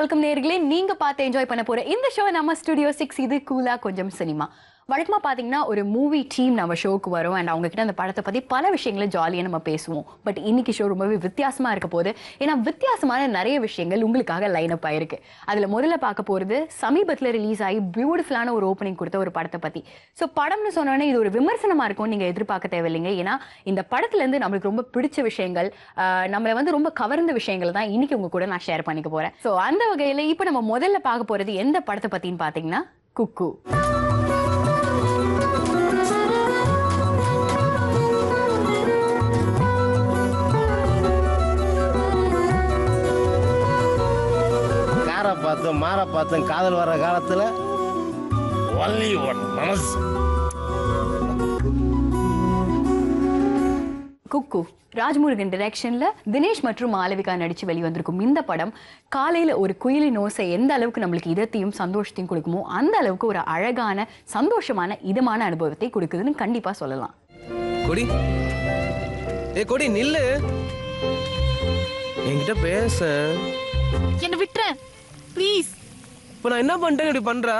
Welcome நேயர்களே. நீங்க பார்த்து என்ஜாய் பண்ண போற இந்த ஷோ நம்ம ஸ்டுடியோ 6. இது கூலா கொஞ்சம் சினிமா. வழக்கமா பாத்தீங்கன்னா ஒரு மூவி டீம் நம்ம ஷோக்கு வரும் அண்ட் அவங்க கிட்ட அந்த படத்தை பத்தி பல விஷயங்களை ஜாலியா நம்ம பேசுவோம். பட் இன்னைக்கு ஷோ ரொம்பவே வித்தியாசமா இருக்க போது. ஏன்னா வித்தியாசமான நிறைய விஷயங்கள் உங்களுக்காக லைன் அப் ஆயிருக்கு. அதுல முதல்ல பார்க்க போறது சமீபத்துல ரிலீஸ் ஆகி பியூட்டிஃபுல்லான ஒரு ஓப்பனிங் கொடுத்த ஒரு படத்தை பத்தி. ஸோ படம்னு சொன்னோன்னே இது ஒரு விமர்சனமா இருக்கும் நீங்க எதிர்பார்க்க தேவையில்லைங்க. ஏன்னா இந்த படத்துல இருந்து நம்மளுக்கு ரொம்ப பிடிச்ச விஷயங்கள், நம்மளை வந்து ரொம்ப கவர்ந்த விஷயங்கள் தான் இன்னைக்கு உங்க கூட நான் ஷேர் பண்ணிக்க போறேன். ஸோ அந்த வகையில இப்ப நம்ம முதல்ல பார்க்க போறது எந்த படத்தை பத்தின்னு பாத்தீங்கன்னா குக்கு. பார்த்தும் மாற பார்த்தும் காதல் வர்ற காலத்துல மனசு. குக்கு ராஜ்முருகன் டைரக்ஷன்ல தினேஷ் மற்றும் மாளவிகா நடிச்சு வெளிவந்திருக்கும் இந்த படம் காலையில ஒரு குயிலின் ஓசை எந்த அளவுக்கு நம்மளுக்கு இதத்தையும் சந்தோஷத்தையும் கொடுக்குமோ அந்த அளவுக்கு ஒரு அழகான சந்தோஷமான இதமான அனுபவத்தை கொடுக்குதுன்னு கண்டிப்பா சொல்லலாம். கொடி கொடி நில்லு, என்கிட்ட பேச. என்ன விட்டுறேன் ப்ளீஸ். இப்போ நான் என்ன பண்ணிட்டேன் இப்படி பண்றா?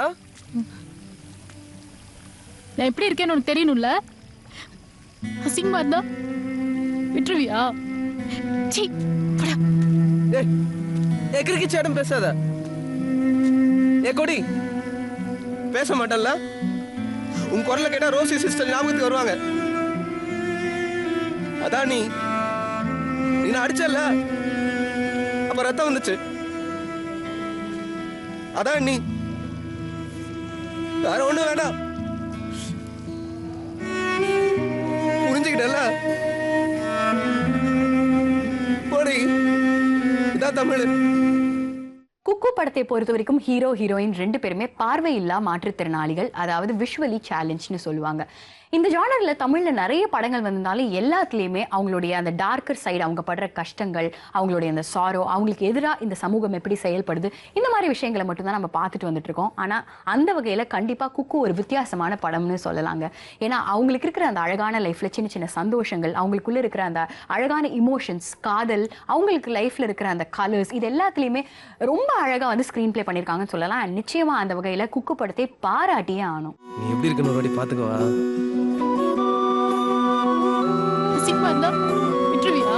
நான் எப்படி இருக்கேன்னு உனக்கு தெரியணும்ல. அசிங்கமா இருந்தா விட்டுருவியா? கிரிக்கெட் சேடம் பேசாத. கொடி பேச மாட்டல்ல. உன் குரலை கேட்டா ரோசி சிஸ்டர் ஞாபகத்துக்கு வருவாங்க. அதான் நீ அடிச்சல, அப்ப ரத்தம் வந்துச்சு. அதான் நீ வேற ஒண்ணு வேண்டாம், புரிஞ்சுக்கிட்டல. போடி, இதான் தமிழ். குக்கு படத்தை பொறுத்த வரைக்கும் ஹீரோ ஹீரோயின் ரெண்டு பேருமே பார்வையில்லா மாற்றுத்திறனாளிகள், அதாவது விஷுவலி சேலஞ்ச்னு சொல்லுவாங்க. இந்த ஜானர்ல தமிழ்ல நிறைய படங்கள் வந்திருந்தாலும் எல்லாத்துலேயுமே அவங்களுடைய அந்த டார்க்கர் சைடு, அவங்க படுற கஷ்டங்கள், அவங்களுடைய அந்த சாரோ, அவங்களுக்கு எதிராக இந்த சமூகம் எப்படி செயல்படுது, இந்த மாதிரி விஷயங்களை மட்டும்தான் நம்ம பார்த்துட்டு வந்துட்டு இருக்கோம். ஆனால் அந்த வகையில் கண்டிப்பாக குக்கு ஒரு வித்தியாசமான படம்னு சொல்லலாங்க. ஏன்னா அவங்களுக்கு இருக்கிற அந்த அழகான லைஃப்ல சின்ன சின்ன சந்தோஷங்கள், அவங்களுக்குள்ள இருக்கிற அந்த அழகான இமோஷன்ஸ், காதல், அவங்களுக்கு லைஃப்ல இருக்கிற அந்த கலர்ஸ், இது எல்லாத்துலேயுமே ரொம்ப அழகாக வந்து ஸ்க்ரீன் பிளே பண்ணியிருக்காங்கன்னு சொல்லலாம். நிச்சயமா அந்த வகையில் குக்கு படத்தை பாராட்டியே ஆகணும். நீ எப்படி இருக்குன்னு ஒரு வாட்டி பார்த்துக்கவா? விட்டுருவியா?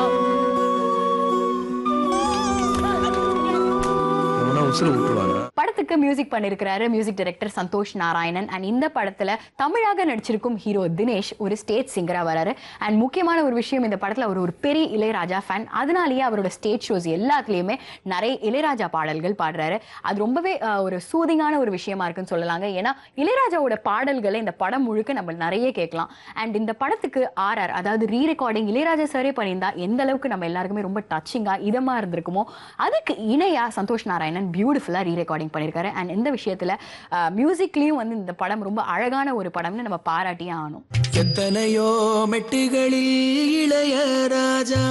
படத்துக்கு மியூசிக் பண்ணிருக்கிறாரு music director Santhosh Narayanan. And இந்த படத்துல தமிழாக நடிச்சிருக்கும் ஹீரோ தினேஷ் ஒரு ஸ்டேஜ் சிங்கரா வராரு. அண்ட் முக்கியமான ஒரு விஷயம், இந்த படத்துல அவர் ஒரு பெரிய இளையராஜா ஃபேன். அதனாலேயே அவரோட ஸ்டேஜ் ஷோஸ் எல்லாத்துலயுமே நிறைய இளையராஜா பாடல்கள் பாடுறாரு. அது ரொம்பவே ஒரு சூதிங்கான ஒரு விஷயமா இருக்குன்னு சொல்லலாங்க. ஏன்னா இளையராஜாவோட பாடல்களை இந்த படம் முழுக்க நம்ம நிறைய கேட்கலாம். அண்ட் இந்த படத்துக்கு RR, அதாவது ரீ ரெக்கார்டிங் இளையராஜா சாரே பண்ணியிருந்தா எந்த அளவுக்கு நம்ம எல்லாருக்குமே ரொம்ப டச்சிங்கா இதமா இருந்திருக்குமோ அதுக்கு இணையா சந்தோஷ் நாராயணன் பியூட்டிஃபுல்லா ரீ ரெக்கார்டிங் பண்ணியிருக்காரு. அண்ட் இந்த விஷயத்துல மியூசிக்லயும் வந்து இந்த படம் ரொம்ப அழகான ஒரு படம்னு நம்ம பாராட்டியே ஆகணும். எத்தனையோ மெட்டுகளில் இளையராஜா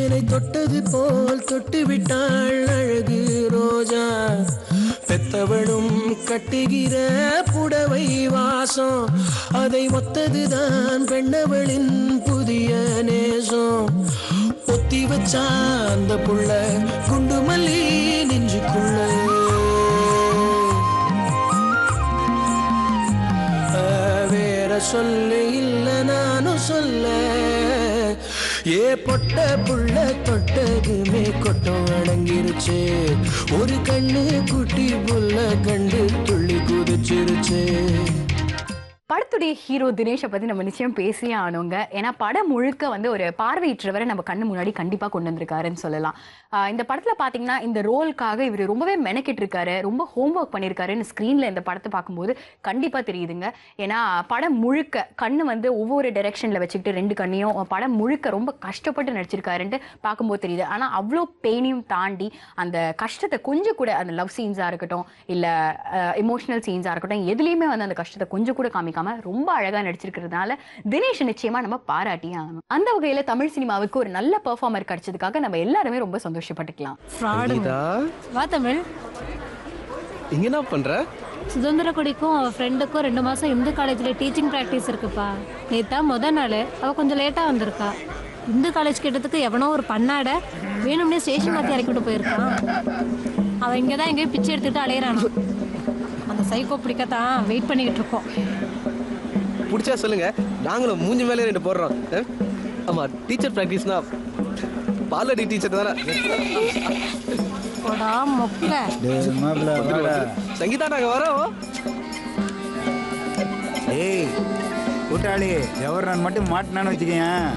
என்னை தொட்டது போல் தொட்டு விட்டாள் அழகு ரோஜா. பெத்தவளும் கட்டுகிற புடவை வாசம், அதை ஒத்ததுதான் பெண்ணவளின் புதிய நேசம். ஒத்தி வச்சா அந்த புள்ள குண்டு மல்லி நெஞ்சுக்குள்ள. வேற சொல்ல இல்ல நானும் சொல்ல, ஏ பொட்ட புள்ள தொட்டதுமே கொட்டம் அடங்கிருச்சு. ஒரு கண்ணு குட்டி புள்ள கண்டு துள்ளி குதிச்சிருச்சு. படத்துடைய ஹீரோ தினேஷை பத்தி நம்ம நிச்சயம் பேசியே ஆனோங்க. ஏன்னா படம் முழுக்க வந்து ஒரு பார்வையற்றவரை நம்ம கண்ணு முன்னாடி கண்டிப்பா கொண்டு வந்திருக்காருன்னு சொல்லலாம். இந்த படத்துல பாத்தீங்கன்னா இந்த ரோலுக்காக இவர் ரொம்பவே மெனக்கிட்டு இருக்காரு, ரொம்ப ஹோம் ஒர்க் பண்ணியிருக்காருன்னு ஸ்க்ரீன்ல இந்த படத்தை பார்க்கும்போது கண்டிப்பா தெரியுதுங்க. ஏன்னா படம் முழுக்க கண்ணு வந்து ஒவ்வொரு டைரக்ஷன்ல வச்சுக்கிட்டு ரெண்டு கண்ணையும் படம் முழுக்க ரொம்ப கஷ்டப்பட்டு நடிச்சிருக்காருன்ட்டு பார்க்கும்போது தெரியுது. ஆனா அவ்வளோ பெயினையும் தாண்டி அந்த கஷ்டத்தை கொஞ்சம் கூட, அந்த லவ் சீன்ஸா இருக்கட்டும் இல்ல இமோஷனல் சீன்ஸா இருக்கட்டும், எதுலையுமே வந்து அந்த கஷ்டத்தை கொஞ்சம் கூட காமிக்காம ரொம்ப அழகா நடிச்சிருக்கிறதுனால தினேஷ் நிச்சயமா நம்ம பாராட்டியே ஆகணும். அந்த வகையில தமிழ் சினிமாவுக்கு ஒரு நல்ல பெர்ஃபார்மர் கிடைச்சதுக்காக நம்ம எல்லாருமே ரொம்ப சந்தோஷப்பட்டுக்கலாம். வா தமிழ். இங்க என்ன பண்ற? சுதந்திர கொடிக்கும் அவ ஃப்ரெண்டுக்கும் 2 மாசம் இந்து காலேஜ்ல டீச்சிங் பிராக்டிஸ் இருக்குப்பா. நேத்தா முத நாள் அவ கொஞ்சம் லேட்டா வந்திருக்கா. இந்து காலேஜ் கேட்டதுக்கு எவனோ ஒரு பண்ணாட வேணும்னே ஸ்டேஷன் மாத்தி இறக்கிட்டு போயிருக்கான். அவன் இங்கே தான் எங்கேயும் பிச்சை எடுத்துட்டு அலையிறானா. அந்த சைக்கோ பிடிக்கத்தான் வெயிட் பண்ணிக்கிட்டு இருக்கோம். பிடிச்சா சொல்லுங்க, நாங்களும் மூஞ்சி மேலே 2 போடுறோம். ஆமா, டீச்சர் ப்ராக்டிஸ்னா பாலடி டீச்சர் தானே. போடா மொக்க. சங்கீதா நாங்க வரோம். ஏய் கூட்டாளி, எவர் மட்டும் மாட்டினான்னு வச்சுக்கேன்,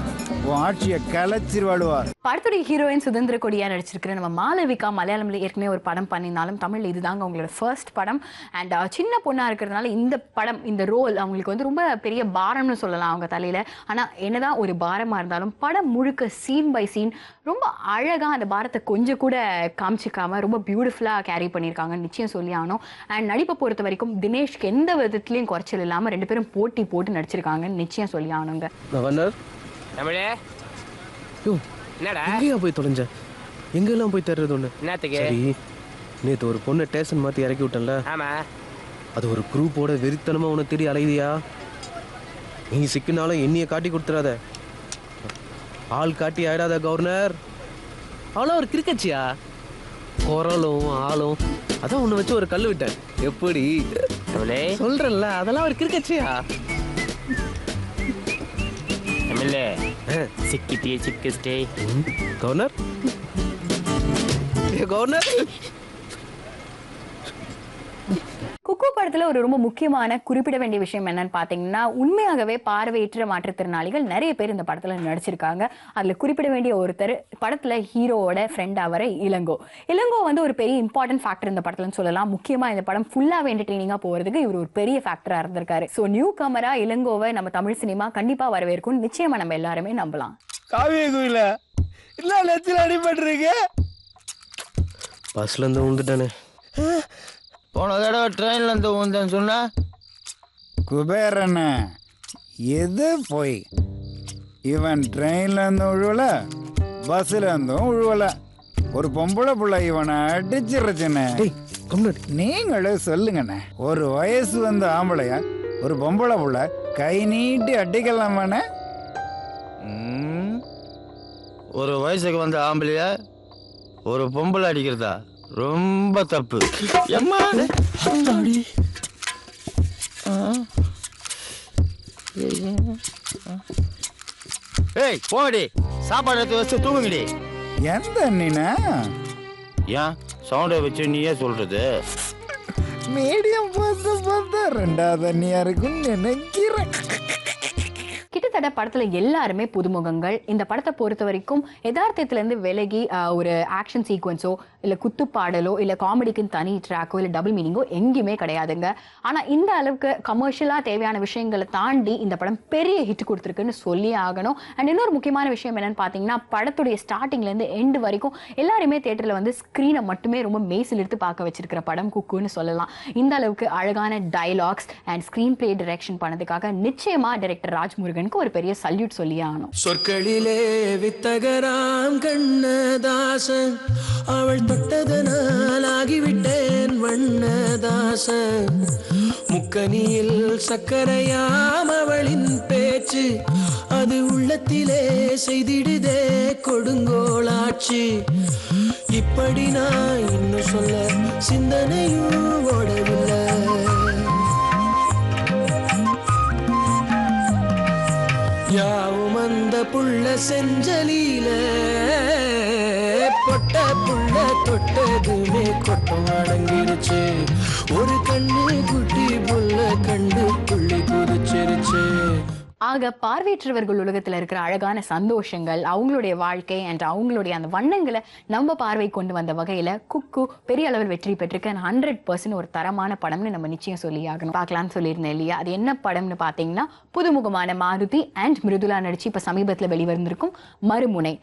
உன் ஆட்சியை கலைச்சிருவாடுவார். படத்துடைய ஹீரோயின் சுதந்திர கொடியா நடிச்சிருக்கிற நம்ம மாளவிகா மலையாளம்ல ஏற்கனவே ஒரு படம் பண்ணியிருந்தாலும் தமிழ்ல இதுதாங்க அவங்களோட ஃபர்ஸ்ட் படம். அண்ட் சின்ன பொண்ணா இருக்கிறதுனால இந்த படம், இந்த ரோல் அவங்களுக்கு வந்து ரொம்ப பெரிய பாரம்னு சொல்லலாம் அவங்க தலையில. ஆனா என்னதான் ஒரு பாரமா இருந்தாலும் படம் முழுக்க சீன் பை சீன் ரொம்ப அழகா அந்த பாரத்தை கொஞ்சம் கூட காமிச்சிக்காம ரொம்ப பியூட்டிஃபுல்லா கேரி பண்ணியிருக்காங்கன்னு நிச்சயம் சொல்லி ஆகணும். அண்ட் நடிப்பை பொறுத்த வரைக்கும் தினேஷ்க்கு எந்த விதத்துலயும் குறைச்சல் இல்லாம 2 பேரும் போட்டி போட்டு நடிச்சிருக்காங்கன்னு நிச்சயம் சொல்லி ஆகணுங்க. தமிழே என்னடா எங்கேயா போய் தொலைஞ்ச? எங்கெல்லாம் போய் தேடுறது ஒண்ணு. என்னத்துக்கு? சரி, நேற்று ஒரு பொண்ணை ஸ்டேஷன் மாற்றி இறக்கி விட்டேன்ல, ஆமா, அது ஒரு குரூப்போட வெறித்தனமா உன்னை தேடி அலையுதியா? நீ சிக்கினாலும் என்னைய காட்டி கொடுத்துறாத, ஆள் காட்டி ஆயிடாத கவர்னர். அவ்வளோ ஒரு கிரிக்கச்சியா, குரலும் ஆளும், அதான் உன்னை வச்சு ஒரு கல் விட்டேன். எப்படி சொல்றேன்ல, அதெல்லாம் ஒரு கிரிக்கச்சியா. சிக்கிட்டியே சிக்கிஸ்டே கவர்னர். கவர்னர், குக்கு படத்துல ஒரு ரொம்ப முக்கியமான குறிப்பிட வேண்டிய விஷயம் என்னன்னு பாத்தீங்கன்னா, உண்மையாகவே பார்வையற்ற மாற்றுத்திறனாளிகள் நிறைய பேர் இந்த படத்துல நடிச்சிருக்காங்க. அதுல குறிப்பிட வேண்டிய ஒருத்தர் படத்துல ஹீரோவோட ஃப்ரெண்ட் ஆவர இளங்கோ. இளங்கோ வந்து ஒரு பெரிய இம்பார்ட்டன்ட் ஃபேக்டர் இந்த படத்துலன்னு சொல்லலாம். முக்கியமா இந்த படம் ஃபுல்லாவே என்டர்டெய்னிங்கா போறதுக்கு இவர் ஒரு பெரிய ஃபேக்டரா இருந்திருக்காரு. ஸோ நியூ கமரா இளங்கோவை நம்ம தமிழ் சினிமா கண்டிப்பா வரவேற்கும், நிச்சயமா நம்ம எல்லாருமே நம்பலாம். காவிய கோயில இல்ல நெத்தில அடிபட்டிருக்கு. பஸ்ல இருந்து விழுந்துட்டானே. போன தடவை ட்ரெயின்ல இருந்து விழுந்தேன்னு சொன்னா குபேரண்ண எது போய், இவன் ட்ரெயின்ல இருந்து உழுவல, பஸ்ல இருந்தும் உழுவல. ஒரு பொம்பளை புள்ள இவனை அடிச்சிருச்சுண்ணே. நீங்களும் சொல்லுங்கண்ணே, ஒரு வயசு வந்த ஆம்பளையா ஒரு பொம்பளை புள்ள கை நீட்டி அடிக்கலாமாண்ணே? ஒரு வயசுக்கு வந்த ஆம்பளைய ஒரு பொம்பளை அடிக்கிறதா ரொம்ப தப்பு. எம்மா ஏய் போடி, சாப்பாடு எடுத்து வச்சு தூங்குங்கடி. எந்த அண்ணினா? ஏன் சவுண்டை வச்சு நீயே சொல்றது? மீடியம் பார்த்து பார்த்தா 2வது அண்ணியா இருக்குன்னு நினைக்கிறேன். கிட்டத்தட்ட படத்துல எல்லாருமே புதுமுகங்கள். இந்த படத்தை பொறுத்த வரைக்கும் யதார்த்தத்துல இருந்து விலகி ஒரு ஆக்ஷன் சீக்வன்ஸோ இல்ல குத்துப்பாடலோ இல்ல காமெடிக்குன்னு தனி ட்ராக்கோ இல்ல டபுள் மீனிங்கோ எங்கேயுமே கிடையாதுங்க. ஆனா இந்த அளவுக்கு கமர்ஷியலா தேவையான விஷயங்களை தாண்டி இந்த படம் பெரிய ஹிட் கொடுத்துருக்குன்னு சொல்லி ஆகணும். அண்ட் இன்னொரு முக்கியமான விஷயம் என்னன்னு பாத்தீங்கன்னா, படத்துடைய ஸ்டார்டிங்ல இருந்து எண்டு வரைக்கும் எல்லாருமே தியேட்டர்ல வந்து ஸ்கிரீனை மட்டுமே ரொம்ப மெய்சில் எடுத்து பார்க்க வச்சிருக்கிற படம் குக்குன்னு சொல்லலாம். இந்த அளவுக்கு அழகான dialogues and screenplay direction பண்ணதுக்காக நிச்சயமா டைரக்டர் ராஜ்முருகன் ஒரு பெரிய சல்யூட் சொல்லி ஆகணும். சொற்களிலே வித்தகராம் கண்ணதாசன், அவள் தொட்டதனால் ஆகிவிட்டேன் வண்ணதாசன். முக்கனியில் சக்கரையாம் அவளின் பேச்சு, அது உள்ளத்திலே செய்திடுதே கொடுங்கோளாச்சு. இப்படி நான் இன்னும் சொல்ல சிந்தனையும் ஓடவில்லை. யாவும் அந்த புள்ள செஞ்சலில, பொட்ட புள்ள தொட்டதுமே கொட்டம் அடங்கிருச்சு. ஒரு கண்ணு குட்டி புள்ள கண்டு புள்ளி குதிச்சிருச்சு. ஆக பார்வையற்றவர்கள் உலகத்துல இருக்கிற அழகான சந்தோஷங்கள், அவங்களுடைய வாழ்க்கை அண்ட் அவங்களுடைய அந்த வண்ணங்களை நம்ம பார்வை கொண்டு வந்த வகையில குக்கு பெரிய அளவில் வெற்றி பெற்றிருக்க 100% ஒரு தரமான படம்னு நம்ம நிச்சயம் சொல்லி ஆகணும். பார்க்கலாம்னு சொல்லியிருந்தேன் இல்லையா? அது என்ன படம்னு பாத்தீங்கன்னா, புதுமுகமான மாருதி அண்ட் மிருதுலா நடிச்சு இப்ப சமீபத்துல வெளிவந்திருக்கும் மறுமுனை.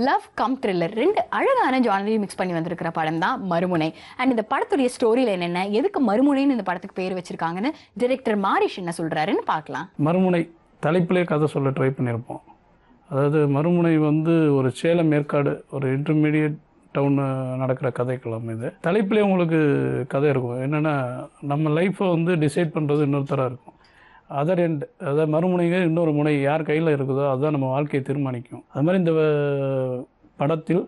லவ் கம் த்ரில்லர் 2 அழகான ஜானரையும் மிக்ஸ் பண்ணி வந்திருக்கிற படம் தான் மறுமுனை. அண்ட் இந்த படத்துடைய ஸ்டோரியில் என்னென்ன, எதுக்கு மறுமுனைன்னு இந்த படத்துக்கு பேர் வச்சிருக்காங்கன்னு டைரக்டர் மாரிஷ் என்ன சொல்றாருன்னு பார்க்கலாம். மறுமுனை தலைப்பிலே கதை சொல்ல ட்ரை பண்ணியிருப்போம். அதாவது மறுமுனை வந்து ஒரு சேலம் மேற்காடு ஒரு இன்டர்மீடியட் டவுன் நடக்கிற கதைக்களம். இது தலைப்பிலே உங்களுக்கு கதை இருக்கும். என்னென்னா, நம்ம லைஃப்பை வந்து டிசைட் பண்ணுறது இன்னொருத்தராக இருக்கும். அதர் எண்ட், அதாவது மறுமுனைங்க இன்னொரு முனை யார் கையில் இருக்குதோ அதுதான் நம்ம வாழ்க்கையை தீர்மானிக்கும். அது மாதிரி இந்த படத்தில்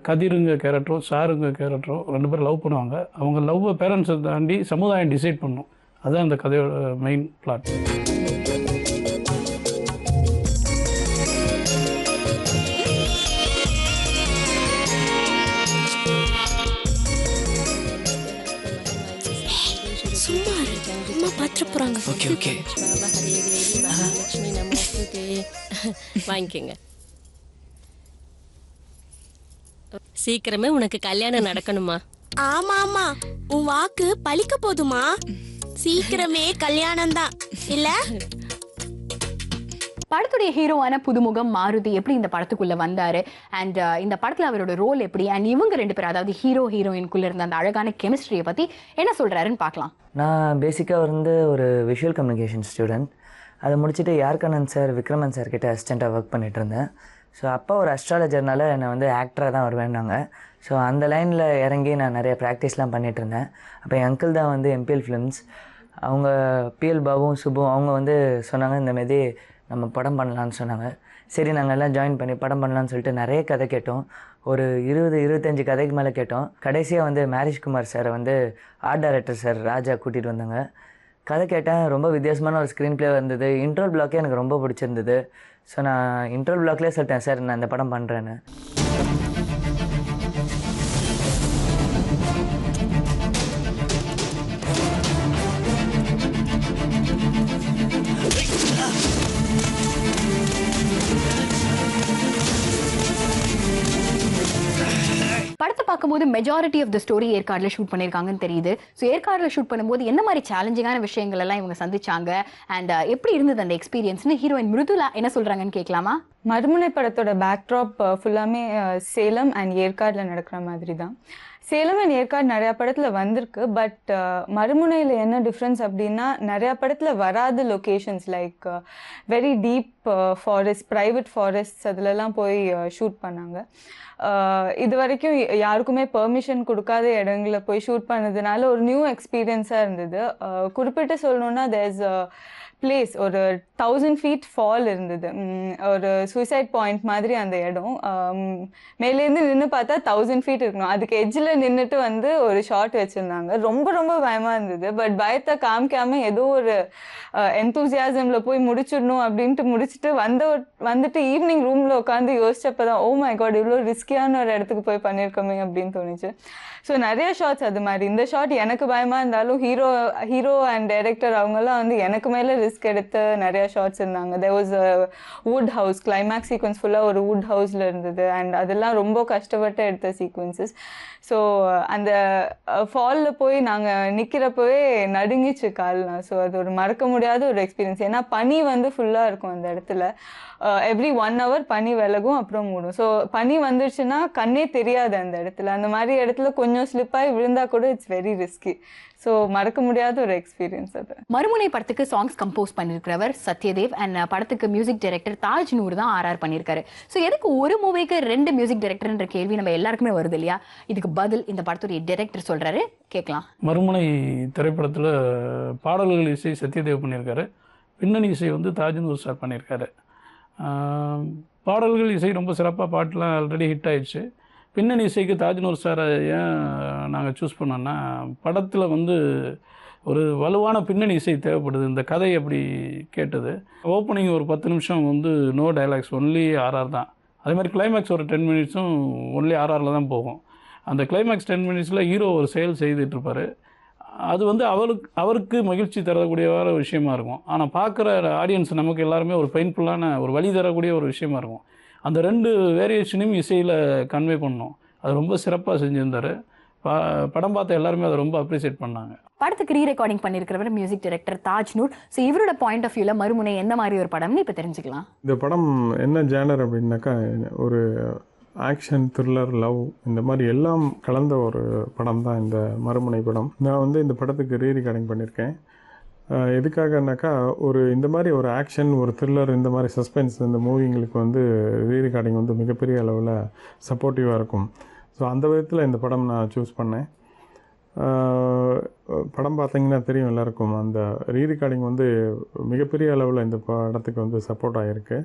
கதிருங்க கேரக்டரும் சாருங்க கேரக்டரும் 2 பேரும் லவ் பண்ணுவாங்க. அவங்க லவ்வை பேரண்ட்ஸை தாண்டி சமுதாயம் டிசைட் பண்ணும். அதுதான் இந்த கதையோட மெயின் பிளாட். வாங்கிக்கங்க. சீக்கிரமே உனக்கு கல்யாணம் நடக்கணுமா? ஆமா ஆமா, உன் வாக்கு பழிக்க போதுமா? சீக்கிரமே கல்யாணம் தான் இல்ல? படத்துடைய ஹீரோவான புதுமுகம் மாருதி எப்படி இந்த படத்துக்குள்ள வந்தாரு அண்ட் இந்த படத்துல அவரோட ரோல் எப்படி அண்ட் இவங்க 2 பேரும் அதாவது ஹீரோ ஹீரோயின்குள்ள இருந்த அந்த அழகான கெமிஸ்ட்ரியை பத்தி என்ன சொல்றாருன்னு பார்க்கலாம். நான் பேசிக்காக ஒரு விஷுவல் கம்யூனிகேஷன் ஸ்டூடெண்ட். அதை முடிச்சுட்டு யார்கண்ணன் சார், விக்ரமன் சார் கிட்ட அசிஸ்டண்ட்டாக ஒர்க் பண்ணிட்டு இருந்தேன். ஸோ அப்போ ஒரு அஸ்ட்ராலஜர்னால என்னை ஆக்டராக தான் வருவேன்னாங்க. ஸோ அந்த லைனில் இறங்கி நான் நிறைய ப்ராக்டிஸ்லாம் பண்ணிகிட்டு இருந்தேன். அப்போ என் அங்கிள் தான் எம்பிஎல் ஃபிலிம்ஸ், அவங்க பிஎல் பாபுவும் சுபும் அவங்க சொன்னாங்க இந்தமாரி நம்ம படம் பண்ணலான்னு சொன்னாங்க. சரி நாங்கள் எல்லாம் ஜாயின் பண்ணி படம் பண்ணலான்னு சொல்லிட்டு நிறைய கதை கேட்டோம். ஒரு 20-25 கதைக்கு மேலே கேட்டோம். கடைசியாக மேரேஜ்குமார் சாரை ஆர்ட் டைரக்டர் சார் ராஜா கூட்டிகிட்டு வந்தாங்க. கதை கேட்டேன். ரொம்ப வித்தியாசமான ஒரு ஸ்க்ரீன் ப்ளே வந்தது. இன்ட்ரோல் பிளாக்கே எனக்கு ரொம்ப பிடிச்சிருந்தது. ஸோ நான் இன்ட்ரோல் பிளாக்லேயே சொல்லிட்டேன், சார் நான் இந்த படம் பண்ணுறேன்னு. படத்தை பார்க்கும்போது மெஜாரிட்டி ஆஃப் த ஸ்டோரி ஏற்காடுல ஷூட் பண்ணியிருக்காங்கன்னு தெரியுது. ஸோ ஏற்காடுல ஷூட் பண்ணும்போது என்ன மாதிரி சேலஞ்சிங்கான விஷயங்கள் எல்லாம் இவங்க சந்திச்சாங்க அண்ட் எப்படி இருந்தது அந்த எக்ஸ்பீரியன்ஸ்னு ஹீரோயின் மிருதுலா என்ன சொல்றாங்கன்னு கேட்கலாமா? மறுமுனை படத்தோட பேக்ட்ராப் ஃபுல்லாமே சேலம் அண்ட் ஏற்காடில் நடக்கிற மாதிரி தான். சேலம் அண்ட் ஏற்காடு நிறையா படத்தில் வந்திருக்கு. பட் மறுமுனையில் என்ன டிஃப்ரென்ஸ் அப்படின்னா, நிறையா படத்தில் வராத locations like very deep forest, private forests அதிலெல்லாம் போய் ஷூட் பண்ணாங்க. இது வரைக்கும் யாருக்குமே பெர்மிஷன் கொடுக்காத இடங்களை போய் ஷூட் பண்ணதுனால ஒரு நியூ எக்ஸ்பீரியன்ஸாக இருந்தது. குறிப்பிட்டு சொல்லணுன்னா தேர்ஸ் பிளேஸ் ஒரு 1000 feet ஃபால் இருந்தது. ஒரு சூசைட் பாயிண்ட் மாதிரி அந்த இடம். மேலேருந்து நின்று பார்த்தா 1000 feet இருக்கணும். அதுக்கு எட்ஜில் நின்றுட்டு ஒரு ஷாட் வச்சுருந்தாங்க. ரொம்ப ரொம்ப பயமாக இருந்தது. பட் பயத்தை காமிக்காமல் ஏதோ ஒரு எந்தூசியாசமில் போய் முடிச்சிடணும் அப்படின்ட்டு முடிச்சுட்டு வந்துட்டு ஈவினிங் ரூமில் உட்காந்து யோசிச்சப்போ தான், ஓ மை காட் இவ்வளோ ரிஸ்கியான ஒரு இடத்துக்கு போய் பண்ணியிருக்கோமே அப்படின்னு தோணுச்சு. ஸோ நிறைய ஷாட்ஸ் அது மாதிரி. இந்த ஷாட் எனக்கு பயமாக இருந்தாலும் ஹீரோ அண்ட் டைரக்டர் அவங்கெல்லாம் எனக்கு மேலே ரிஸ்க் எடுத்து நிறையா ஷார்ட்ஸ் இருந்தாங்க. There was a wood house, climax sequence ஃபுல்லாக ஒரு வுட் ஹவுஸில் இருந்தது. அண்ட் அதெல்லாம் ரொம்ப கஷ்டப்பட்டு எடுத்த சீக்வன்சஸ். ஸோ அந்த ஃபாலில் போய் நாங்கள் நிற்கிறப்பவே நடுங்கிச்சு கால்லாம். ஸோ அது ஒரு மறக்க முடியாத ஒரு எக்ஸ்பீரியன்ஸ். ஏன்னா பனி ஃபுல்லாக இருக்கும் அந்த இடத்துல. எவ்ரி 1 hour பனி விலகும், அப்புறம் மூடும். ஸோ பனி வந்துடுச்சுன்னா கண்ணே தெரியாது அந்த இடத்துல. அந்த மாதிரி இடத்துல கொஞ்சம் ஸ்லிப்பாகி விழுந்தா கூட இட்ஸ் வெரி ரிஸ்கி. ஸோ மறக்க முடியாத ஒரு எக்ஸ்பீரியன்ஸ் அது. மறுமுனை படத்துக்கு சாங்ஸ் கம்போஸ் பண்ணியிருக்கிறவர் சத்யதேவ் அண்ட் படத்துக்கு மியூசிக் டைரக்டர் தாஜ் நூர் தான் RR பண்ணியிருக்காரு. ஸோ எதுக்கு ஒரு மூவிக்கு 2 மியூசிக் டைரக்டர்ன்ற கேள்வி நம்ம எல்லாருக்குமே வருது இல்லையா? இதுக்கு பதில் இந்த படத்துடைய டைரக்டர் சொல்றாரு, கேட்கலாம். மறுமுனை திரைப்படத்தில் பாடல்கள் இசை சத்யதேவ் பண்ணியிருக்காரு. பின்னணி இசை தாஜ் நூர் சார் பண்ணியிருக்காரு. பாடல்கள் இசை ரொம்ப சிறப்பாக, பாட்டெலாம் ஆல்ரெடி ஹிட் ஆயிடுச்சு. பின்னணி இசைக்கு தாஜ்நூர் சாரை ஏன் நாங்கள் சூஸ் பண்ணோன்னா, படத்தில் ஒரு வலுவான பின்னணி இசை தேவைப்படுது. இந்த கதை அப்படி கேட்டது. ஓப்பனிங் ஒரு 10 நிமிஷம் நோ டைலாக்ஸ், ஒன்லி RR தான். அதே மாதிரி கிளைமேக்ஸ் ஒரு 10 மினிட்ஸும் ஒன்லி RRல தான் போகும். அந்த கிளைமேக்ஸ் 10 மினிட்ஸில் ஹீரோ ஒரு செயல் செய்துட்ருப்பார். அது அவருக்கு மகிழ்ச்சி தரக்கூடிய ஒரு விஷயமா இருக்கும். ஆனால் பார்க்குற ஆடியன்ஸ் நமக்கு எல்லாருமே ஒரு பெயின்ஃபுல்லான ஒரு வழி தரக்கூடிய ஒரு விஷயமா இருக்கும். அந்த 2 வேரியேஷனையும் இசையில் கன்வே பண்ணோம். அது ரொம்ப சிறப்பாக செஞ்சுருந்தார். படம் பார்த்த எல்லாருமே அதை ரொம்ப அப்ரிசியேட் பண்ணாங்க. படத்துக்கு ரீரெக்கார்டிங் பண்ணியிருக்கிறவர் music director Taj Noor. So இவரோட பாயிண்ட் ஆஃப் வியூவில் மறுமுனை என்ன மாதிரி ஒரு படம்னு இப்போ தெரிஞ்சுக்கலாம். இந்த படம் என்ன ஜேனர் அப்படின்னாக்கா, ஒரு ஆக்ஷன், த்ரில்லர், லவ் இந்த மாதிரி எல்லாம் கலந்த ஒரு படம் தான் இந்த மறுமுனை படம். நான் இந்த படத்துக்கு ரீரெக்கார்டிங் பண்ணியிருக்கேன். எதுக்காகனாக்கா, இந்த மாதிரி ஒரு ஆக்ஷன், ஒரு த்ரில்லர், இந்த மாதிரி சஸ்பென்ஸ் இந்த மூவிங்களுக்கு ரீரெக்கார்டிங் மிகப்பெரிய அளவில் சப்போர்ட்டிவாக இருக்கும். ஸோ அந்த விதத்தில் இந்த படம் நான் சூஸ் பண்ணேன். படம் பார்த்தீங்கன்னா தெரியும் எல்லாருக்கும், அந்த ரீரெக்கார்டிங் வந்து மிகப்பெரிய அளவில் இந்த படத்துக்கு வந்து சப்போர்ட் ஆகிருக்கு.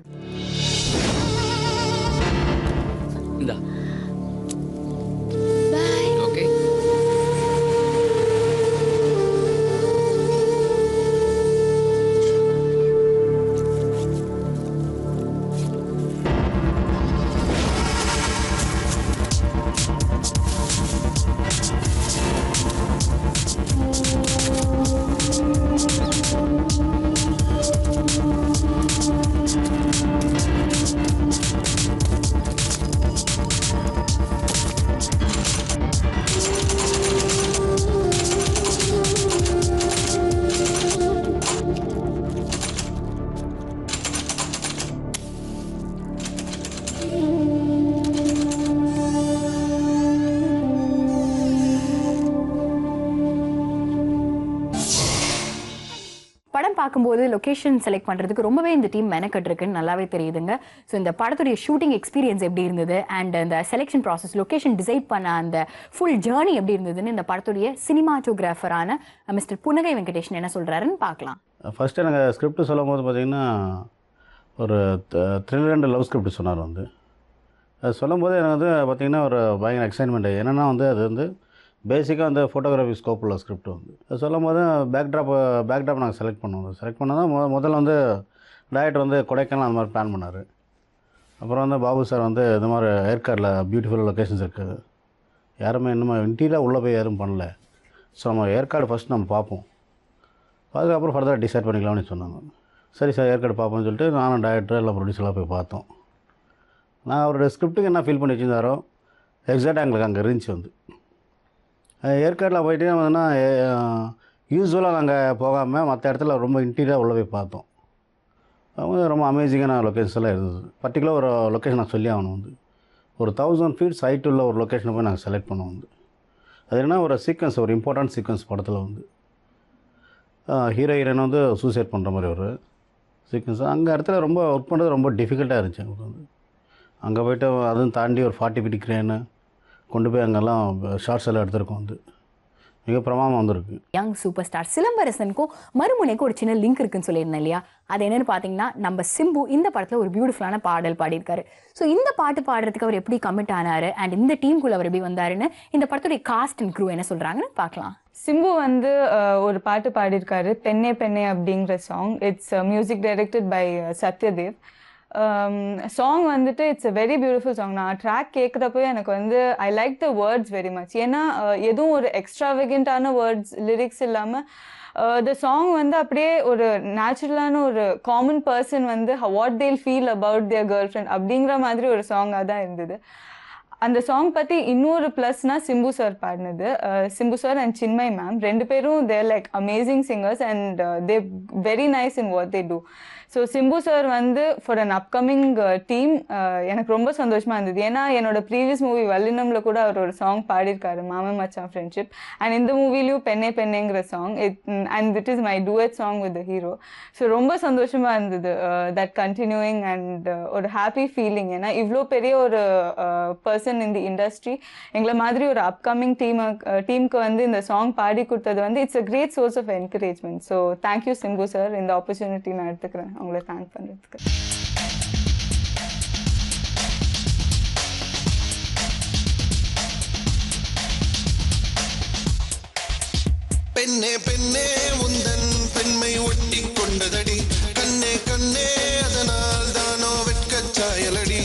பார்க்கும்போது லொகேஷன் செலக்ட் பண்றதுக்கு ரொம்பவே இந்த டீம் மெனக்கட் இருக்குன்னு நல்லாவே தெரியுதுங்க. ஸோ இந்த படத்துடைய ஷூட்டிங் எக்ஸ்பீரியன்ஸ் எப்படி இருந்தது அண்ட் அந்த செலெக்ஷன் ப்ராசஸ், லொகேஷன் டிசைட் பண்ண அந்த ஃபுல் ஜேர்னி எப்படி இருந்ததுன்னு இந்த படத்துடைய சினிமாட்டோகிராஃபரான மிஸ்டர் புனகை வெங்கடேஷன் என்ன சொல்றாருன்னு பார்க்கலாம். ஃபர்ஸ்ட் எனக்கு ஸ்கிரிப்ட் சொல்லும் போது பார்த்தீங்கன்னா ஒரு த்ரில்லர் அண்ட் லவ் ஸ்கிரிப்ட் சொன்னார். வந்து அது சொல்லும் போது எனக்கு வந்து பார்த்திங்கன்னா ஒரு பயங்கர எக்ஸைட்மெண்ட். என்னென்னா வந்து அது வந்து பேசிக்காக அந்த ஃபோட்டோகிராஃபி ஸ்கோப் உள்ள ஸ்கிரிப்ட் வந்து அது சொல்லும் போது பேக்ட்ராப் நாங்கள் செலக்ட் பண்ணோம். செலக்ட் பண்ணால் தான் முதல்ல வந்து டைரக்டர் வந்து கொடைக்கானல் அந்த மாதிரி பிளான் பண்ணார். அப்புறம் வந்து பாபு சார் வந்து இந்த மாதிரி ஏற்காடில் பியூட்டிஃபுல் லொக்கேஷன்ஸ் இருக்குது, யாருமே இன்னும் இன்டீரியராக உள்ளே போய் யாரும் பண்ணல, ஸோ நம்ம ஏற்காடு ஃபஸ்ட் நம்ம பார்ப்போம், அதுக்கப்புறம் ஃபர்தராக டிசைட் பண்ணிக்கலாம்னு சொன்னாங்க. சரி சார் ஏற்காடு பார்ப்போம்னு சொல்லிட்டு நானும் டைரக்டர் எல்லாம் ப்ரொடியூசர்லாம் போய் பார்த்தோம். நான் அவரோட ஸ்கிரிப்ட்டுக்கு என்ன ஃபீல் பண்ணி வச்சுருந்தாரோ எக்ஸாக்டாக எங்களுக்கு அங்கே இருந்துச்சு. வந்து ஏற்காட்டில் போயிட்டு வந்துன்னா யூஸ்வலாக நாங்கள் போகாமல் மற்ற இடத்துல ரொம்ப இன்டீரியராக உள்ள போய் பார்த்தோம். அவங்க ரொம்ப அமேசிங்கான லொக்கேஷன்ஸ் எல்லாம் இருந்தது. பர்டிகுலர் ஒரு லொக்கேஷன் நான் சொல்லி ஆகணும். வந்து ஒரு 1000 feet ஹைட் உள்ள ஒரு லொக்கேஷனை போய் நாங்கள் செலக்ட் பண்ணோம். வந்து அது என்ன ஒரு சீக்வன்ஸ், ஒரு இம்பார்ட்டன்ட் சீக்வன்ஸ் படத்தில் வந்து ஹீரோயின் வந்து சூசைட் பண்ணுற மாதிரி ஒரு சீக்வன்ஸ். அங்கே இடத்துல ரொம்ப ஒர்க் பண்ணுறது ரொம்ப டிஃபிகல்ட்டாக இருந்துச்சு எங்களுக்கு. வந்து அங்கே போய்ட்டு அதுவும் தாண்டி ஒரு 40 feet கிரேனு கொண்டு போய் அங்கெல்லாம் ஷார்ட்ஸ் எல்லாம் எடுத்திருக்கோம். வந்து மிக பிரமாதமாக வந்திருக்கு. யங் சூப்பர் ஸ்டார் சிலம்பரசனுக்கும் மறுமுனைக்கும் ஒரு சின்ன லிங்க் இருக்குன்னு சொல்லியிருந்தேன் இல்லையா? அது என்னன்னு பார்த்தீங்கன்னா, நம்ம சிம்பு இந்த படத்தில் ஒரு பியூட்டிஃபுல்லான பாடல் பாடியிருக்காரு. ஸோ இந்த பாட்டு பாடுறதுக்கு அவர் எப்படி கமிட் ஆனார் அண்ட் இந்த டீமுக்குள்ள அவர் எப்படி வந்தாருன்னு இந்த படத்துடைய காஸ்ட் அண்ட் க்ரூ என்ன சொல்கிறாங்கன்னு பார்க்கலாம். சிம்பு வந்து ஒரு பாட்டு பாடியிருக்காரு, பெண்ணே பெண்ணே அப்படிங்கிற song. It's music directed by Satyadev. Song வந்துட்டு it's a very beautiful song. நான் ட்ராக் கேட்குறப்போ எனக்கு வந்து I like the words very much. ஏன்னா எதுவும் ஒரு எக்ஸ்ட்ராவெகண்டான வேர்ட்ஸ் லிரிக்ஸ் இல்லாமல் த சாங் வந்து அப்படியே ஒரு நேச்சுரலான ஒரு காமன் பர்சன் வந்து வாட் தேல் feel about their girl friend அப்படிங்கிற மாதிரி ஒரு சாங்காக தான் இருந்தது. அந்த சாங் பற்றி இன்னொரு ப்ளஸ்னால் சிம்பு சார் பாடினது. Simbu sir and Chinmayi ma'am ரெண்டு பேரும் they're like amazing singers and they very nice in what they do. So Simbu sir வந்து ஃபார் அன் அப்கமிங் டீம் எனக்கு ரொம்ப சந்தோஷமாக இருந்தது. ஏன்னா என்னோட ப்ரீவியஸ் மூவி வல்லினம்ல கூட அவர் ஒரு சாங் பாடியிருக்காரு, மாமன் மச்சான் ஃப்ரெண்ட்ஷிப். அண்ட் இந்த மூவிலையும் பெண்ணே பெண்ணேங்கிற song and it is my duet song with the hero. So ரொம்ப சந்தோஷமாக இருந்தது தட் கண்டினியூயிங் அண்ட் ஒரு ஹாப்பி ஃபீலிங். ஏன்னா இவ்வளோ பெரிய ஒரு பர்சன் இன் தி இண்டஸ்ட்ரி எங்களை மாதிரி ஒரு அப்கமிங் டீமுக்கு வந்து இந்த சாங் பாடி கொடுத்தது வந்து it's a great source of encouragement. So thank you Simbu sir, இந்த ஆப்பர்ச்சுனிட்டி நான் எடுத்துக்கிறேன் உங்களை தேங்க் பண்ணுறதுக்கு. பெண்ணே பெண்ணே உந்தன் பெண்மை ஒட்டி கொண்டதடி, கண்ணே கண்ணே அதனால் தானோ வெட்கச் சாயலடி.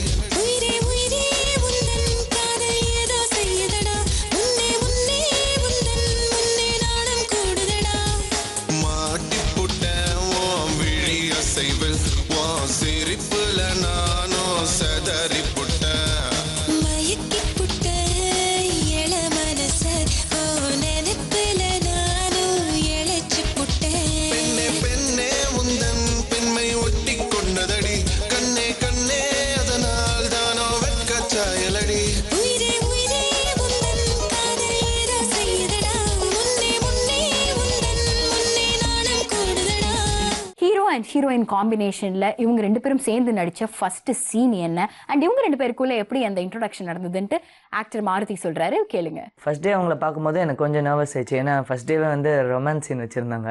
ஹீரோயின் காம்பினேஷன்ல இவங்க 2 பேரும் சேர்ந்து நடிச்ச ஃபர்ஸ்ட் சீன் என்ன அண்ட் இவங்க 2 பேருக்குள்ள எப்படி அந்த இன்ட்ரோடக்ஷன் நடந்ததுன்ட்டு ஆக்டர் மாருதி சொல்றாரு, கேளுங்க. ஃபர்ஸ்ட் டே அவங்கள பார்க்கும்போது எனக்கு கொஞ்சம் நர்வஸ் ஆயிடுச்சு. ஏன்னா ஃபர்ஸ்ட் டேவே வந்து ரொமான்ஸ் சீன் வச்சுருந்தாங்க.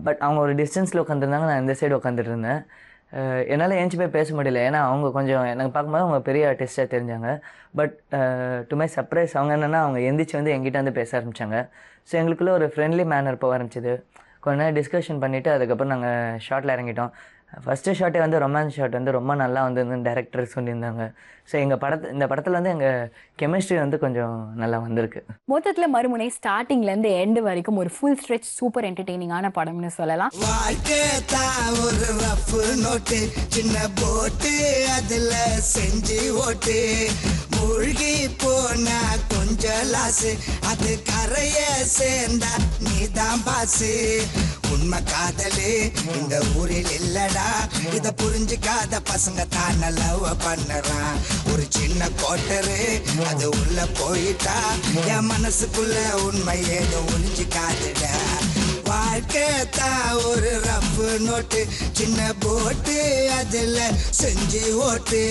பட் அவங்க ஒரு டிஸ்டன்ஸில் உட்காந்துருந்தாங்க, நான் இந்த சைடு உட்காந்துட்டு இருந்தேன். என்னால் ஏஞ்சி போய் பேச முடியல. ஏன்னா அவங்க கொஞ்சம் எனக்கு பார்க்கும்போது அவங்க பெரிய ஆர்டிஸ்ட்டாக தெரிஞ்சாங்க. பட் டு மை சர்ப்ரைஸ் அவங்க என்னென்னா அவங்க எந்திரிச்சு வந்து எங்கிட்ட வந்து பேச ஆரம்பித்தாங்க. ஸோ எங்களுக்குள்ளே ஒரு ஃப்ரெண்ட்லி மேனர் போக ஆரம்பிச்சிது. கொஞ்ச நேரம் டிஸ்கஷன் பண்ணிவிட்டு அதுக்கப்புறம் நாங்கள் ஷார்ட்டில் இறங்கிட்டோம். ஃபஸ்ட்டு ஷார்ட்டே வந்து ரொமான்ஸ் ஷாட் வந்து ரொம்ப நல்லா வந்து டேரக்டர் சொல்லியிருந்தாங்க. ஸோ இந்த படத்தில் வந்து எங்கள் கெமிஸ்ட்ரி வந்து கொஞ்சம் நல்லா வந்திருக்கு. மொத்தத்தில் மறுமுனை ஸ்டார்டிங்லேருந்து எண்டு வரைக்கும் ஒரு ஃபுல் ஸ்ட்ரெச் சூப்பர் என்டர்டெய்னிங்கான படம்னு சொல்லலாம். வாழ்க்கை தான் ஒரு ரஃப் நோட்டு, சின்ன போட்டு அதுல செஞ்சு ஓட்டு, மூழ்கி போனா கொஞ்சம் லாசு, அது கரைய சேர்ந்தா நீதான் பாசு. உண்மை காதலு இந்த ஊரில் இல்லடா, இத புரிஞ்சுக்காத பசங்க தான் லவ் பண்ணுறான். ஒரு சின்ன கோட்டரு அது உள்ள போயிட்டா என் மனசுக்குள்ள உண்மை ஏதோ ஒளிஞ்சுக்காதுடா. வாழ்க்கை தான் ஒரு ரஃப் நோட்டு, சின்ன போட்டு அதுல செஞ்சு ஓட்டு.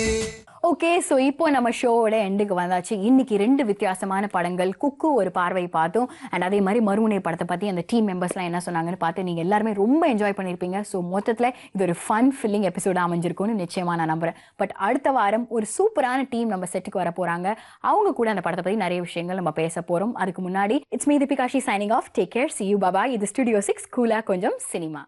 ஓகே, ஸோ இப்போ நம்ம ஷோவோட எண்டுக்கு வந்தாச்சு. இன்னைக்கு 2 வித்தியாசமான படங்கள், குக்கு ஒரு பார்வை பார்த்தோம் அண்ட் அதே மாதிரி மறுமுனை படத்தை பற்றி அந்த டீம் மெம்பர்ஸ்லாம் என்ன சொன்னாங்கன்னு பார்த்து நீங்கள் எல்லாருமே ரொம்ப என்ஜாய் பண்ணியிருப்பீங்க. ஸோ மொத்தத்தில் இது ஒரு ஃபன் ஃபில்லிங் எபிசோடாக அமைஞ்சிருக்கும்னு நிச்சயமாக நான் நம்புகிறேன். பட் அடுத்த வாரம் ஒரு சூப்பரான டீம் நம்ம செட்டுக்கு வர போகிறாங்க. அவங்க கூட அந்த படத்தை பற்றி நிறைய விஷயங்கள் நம்ம பேச போகிறோம். அதுக்கு முன்னாடி it's me Deepika signing off. Take care, see you, bye bye. இது ஸ்டுடியோ 6 கூலா கொஞ்சம் சினிமா.